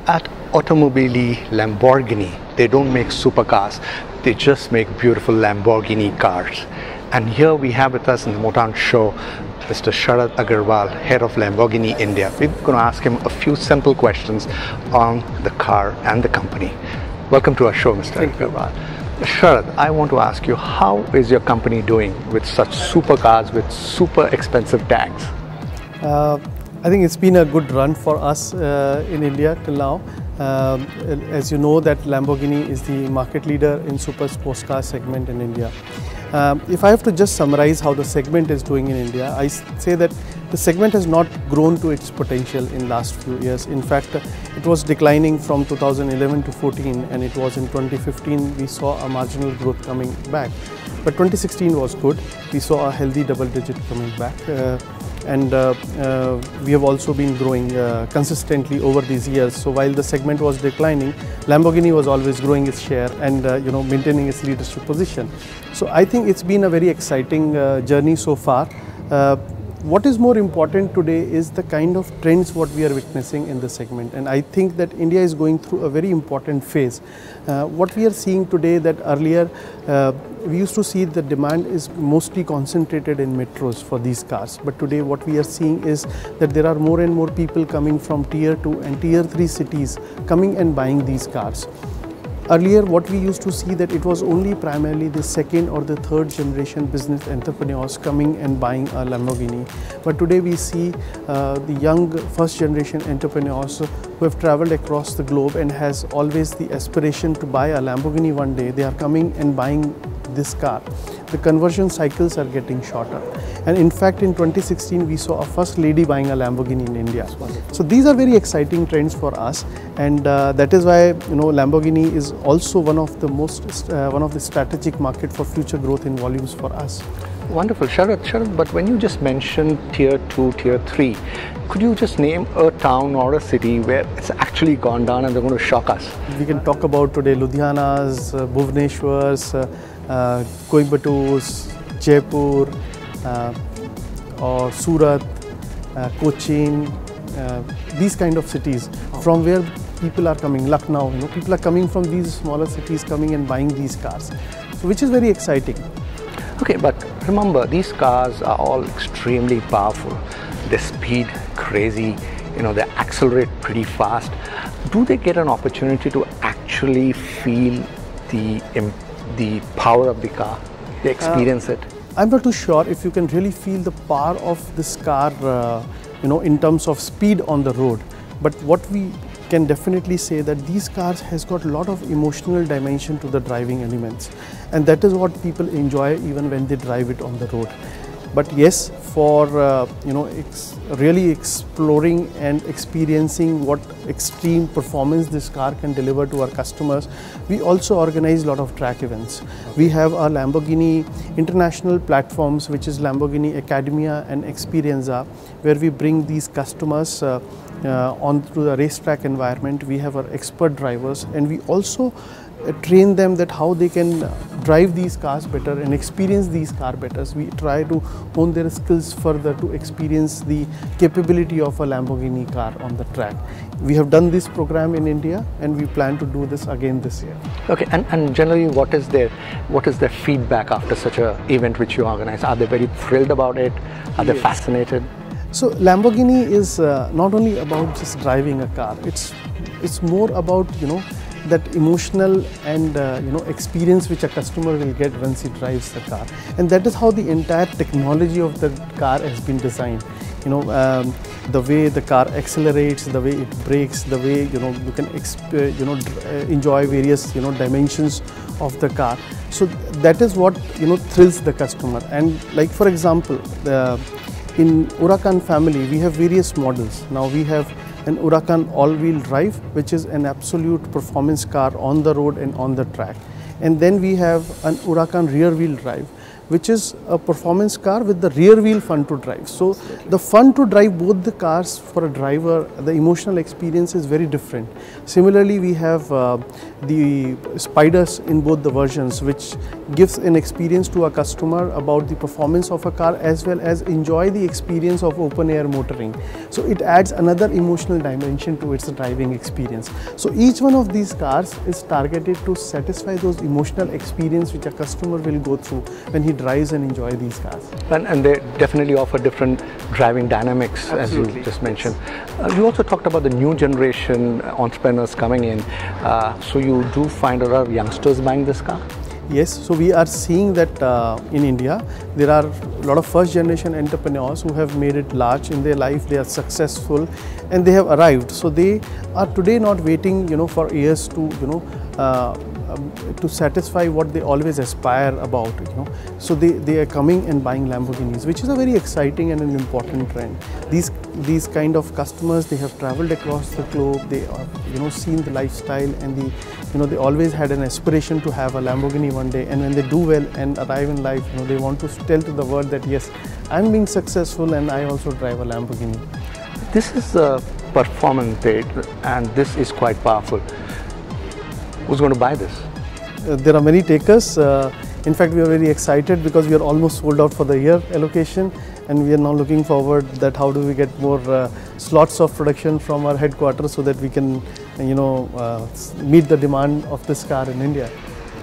At Automobili Lamborghini, they don't make supercars, they just make beautiful Lamborghini cars. And here we have with us in the Motown show Mr. Sharad Agarwal, head of Lamborghini India. We're going to ask him a few simple questions on the car and the company. Welcome to our show, Mr. Agarwal. Sharad, I want to ask you, how is your company doing with such supercars with super expensive tags? I think it's been a good run for us in India till now. As you know, that Lamborghini is the market leader in super sports car segment in India. If I have to just summarize how the segment is doing in India, I say that the segment has not grown to its potential in last few years. In fact, it was declining from 2011 to 14, and it was in 2015 we saw a marginal growth coming back. But 2016 was good. We saw a healthy double digit coming back. And we have also been growing consistently over these years. So while the segment was declining, Lamborghini was always growing its share and maintaining its leadership position. So I think it's been a very exciting journey so far. What is more important today is the kind of trends what we are witnessing in the segment, and I think that India is going through a very important phase. What we are seeing today, that earlier we used to see the demand is mostly concentrated in metros for these cars, but today what we are seeing is that there are more and more people coming from tier 2 and tier 3 cities coming and buying these cars. Earlier, what we used to see that it was only primarily the second or the third generation business entrepreneurs coming and buying a Lamborghini. But today we see the young first generation entrepreneurs who have traveled across the globe and has always the aspiration to buy a Lamborghini one day. They are coming and buying this car. The conversion cycles are getting shorter. And in fact, in 2016, we saw a first lady buying a Lamborghini in India. So these are very exciting trends for us, and that is why Lamborghini is also one of the strategic market for future growth in volumes for us. Wonderful, Sharad. But when you just mentioned tier 2, tier 3, could you just name a town or a city where it's actually gone down and they're going to shock us? We can talk about today Ludhiana's, Bhubaneswar's, Coimbator's, Jaipur, or Surat, Cochin, these kind of cities from where people are coming. Lucknow, people are coming from these smaller cities coming and buying these cars, so which is very exciting. Okay, but remember, these cars are all extremely powerful. They speed crazy, they accelerate pretty fast. Do they get an opportunity to actually feel the power of the car? They experience it? I'm not too sure if you can really feel the power of this car, in terms of speed on the road. But what we can definitely say that these cars has got a lot of emotional dimension to the driving elements, and that is what people enjoy even when they drive it on the road. But yes, for really exploring and experiencing what extreme performance this car can deliver to our customers, we also organize a lot of track events. We have our Lamborghini international platforms, which is Lamborghini Academia and Experienza, where we bring these customers onto the racetrack environment. We have our expert drivers, and we also train them that how they can drive these cars better and experience these cars better. So we try to hone their skills further to experience the capability of a Lamborghini car on the track. We have done this program in India, and we plan to do this again this year. Okay, and generally what is their feedback after such an event which you organize? Are they very thrilled about it? Are they fascinated? So Lamborghini is not only about just driving a car. It's more about that emotional and experience which a customer will get once he drives the car, and that is how the entire technology of the car has been designed. The way the car accelerates, the way it brakes, the way you can enjoy various dimensions of the car. So that is what thrills the customer. And like for example, in Huracan family, we have various models. Now we have an Huracan all-wheel drive, which is an absolute performance car on the road and on the track. And then we have an Huracan rear-wheel drive, which is a performance car with the rear wheel fun to drive. So the fun to drive both the cars for a driver, the emotional experience is very different. Similarly, we have the Spiders in both the versions, which gives an experience to a customer about the performance of a car as well as enjoy the experience of open air motoring. So it adds another emotional dimension to its driving experience. So each one of these cars is targeted to satisfy those emotional experience which a customer will go through when he drives and enjoy these cars. And they definitely offer different driving dynamics. Absolutely. As you just mentioned. You also talked about the new generation entrepreneurs coming in. So you do find a lot of youngsters buying this car? Yes, so we are seeing that in India, there are a lot of first generation entrepreneurs who have made it large in their life, they are successful and they have arrived. So they are today not waiting, for years to, to satisfy what they always aspire about, So they are coming and buying Lamborghinis, which is a very exciting and an important trend. These kind of customers, they have traveled across the globe, they are, seen the lifestyle and they always had an aspiration to have a Lamborghini one day, and when they do well and arrive in life, they want to tell to the world that yes, I'm being successful and I also drive a Lamborghini. This is a Performante and this is quite powerful. Who's going to buy this? There are many takers. In fact, we are very excited because we are almost sold out for the year allocation, and we are now looking forward that how do we get more slots of production from our headquarters so that we can meet the demand of this car in India.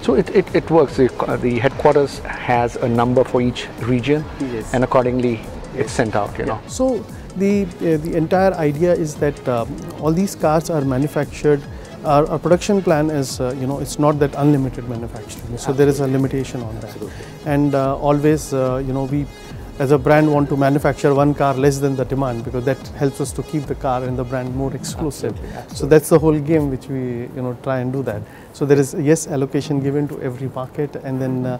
So it works. The headquarters has a number for each region, yes, and accordingly it's sent out. So the entire idea is that all these cars are manufactured. Our production plan is, it's not that unlimited manufacturing. So there is a limitation on that. Absolutely. And always, we as a brand want to manufacture one car less than the demand, because that helps us to keep the car and the brand more exclusive. Absolutely. So that's the whole game which we try and do that. So there is, yes, allocation given to every market, and then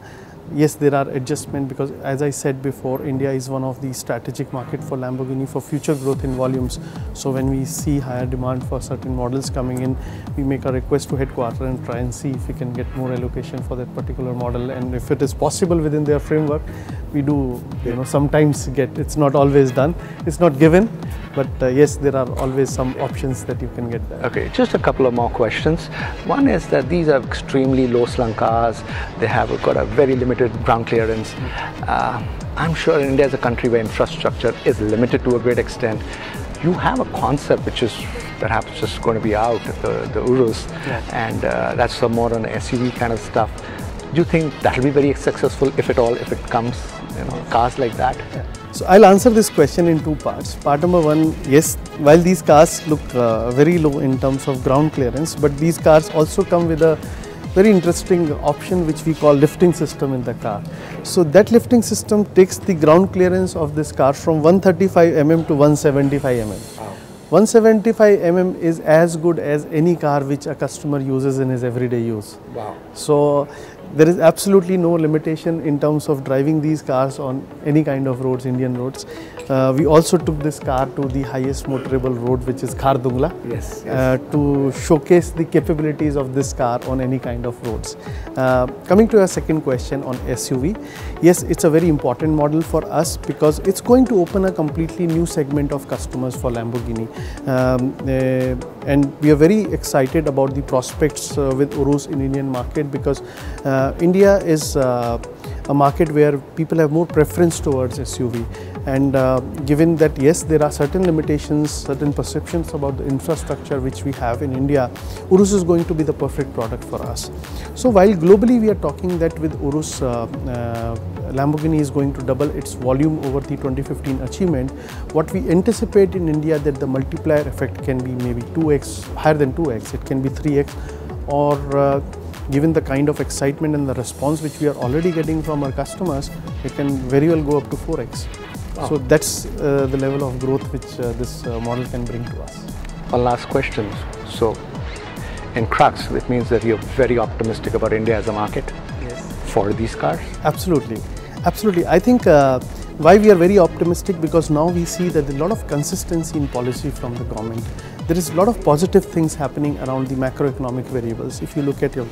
yes, there are adjustments because, as I said before, India is one of the strategic market for Lamborghini for future growth in volumes. So when we see higher demand for certain models coming in, we make a request to headquarters and try and see if we can get more allocation for that particular model. And if it is possible within their framework, we do, sometimes get, it's not always done, it's not given, but yes, there are always some options that you can get there. Okay, just a couple of more questions. One is that these are extremely low slung cars. They have got a very limited ground clearance. I'm sure India is a country where infrastructure is limited to a great extent. You have a concept which is perhaps just going to be out at the Urus, and that's some more on SUV kind of stuff. Do you think that will be very successful, if at all, if it comes, cars like that? Yeah. So I'll answer this question in two parts. Part number one, yes, while these cars look very low in terms of ground clearance, but these cars also come with a very interesting option which we call lifting system in the car. So that lifting system takes the ground clearance of this car from 135 mm to 175 mm. Wow. 175 mm is as good as any car which a customer uses in his everyday use. Wow. So there is absolutely no limitation in terms of driving these cars on any kind of roads, Indian roads. We also took this car to the highest motorable road, which is Khardungla, to showcase the capabilities of this car on any kind of roads. Coming to your second question on SUV, yes, it's a very important model for us because it's going to open a completely new segment of customers for Lamborghini. And we are very excited about the prospects with Urus in Indian market because India is a market where people have more preference towards SUV, and given that yes, there are certain limitations, certain perceptions about the infrastructure which we have in India, Urus is going to be the perfect product for us. So while globally we are talking that with Urus, Lamborghini is going to double its volume over the 2015 achievement, what we anticipate in India that the multiplier effect can be maybe 2x, higher than 2x, it can be 3x, or given the kind of excitement and the response which we are already getting from our customers, it can very well go up to 4x. Wow. So that's the level of growth which this model can bring to us. One last question. So in crux, it means that you're very optimistic about India as a market for these cars? Absolutely. Absolutely. I think why we are very optimistic, because now we see that a lot of consistency in policy from the government. there is a lot of positive things happening around the macroeconomic variables. If you look at your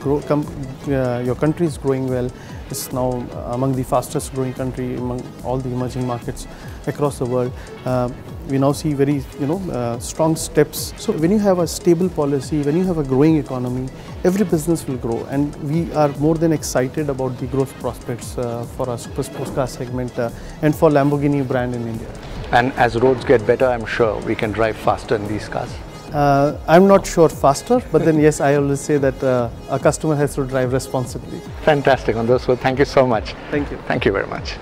country is growing well, it's now among the fastest growing country among all the emerging markets across the world. We now see very strong steps. So when you have a stable policy, when you have a growing economy, every business will grow, and we are more than excited about the growth prospects for our super sports car segment and for Lamborghini brand in India. And as roads get better, I'm sure we can drive faster in these cars. I'm not sure faster, but then yes, I always say that a customer has to drive responsibly. Fantastic, Andros. So thank you so much. Thank you. Thank you very much.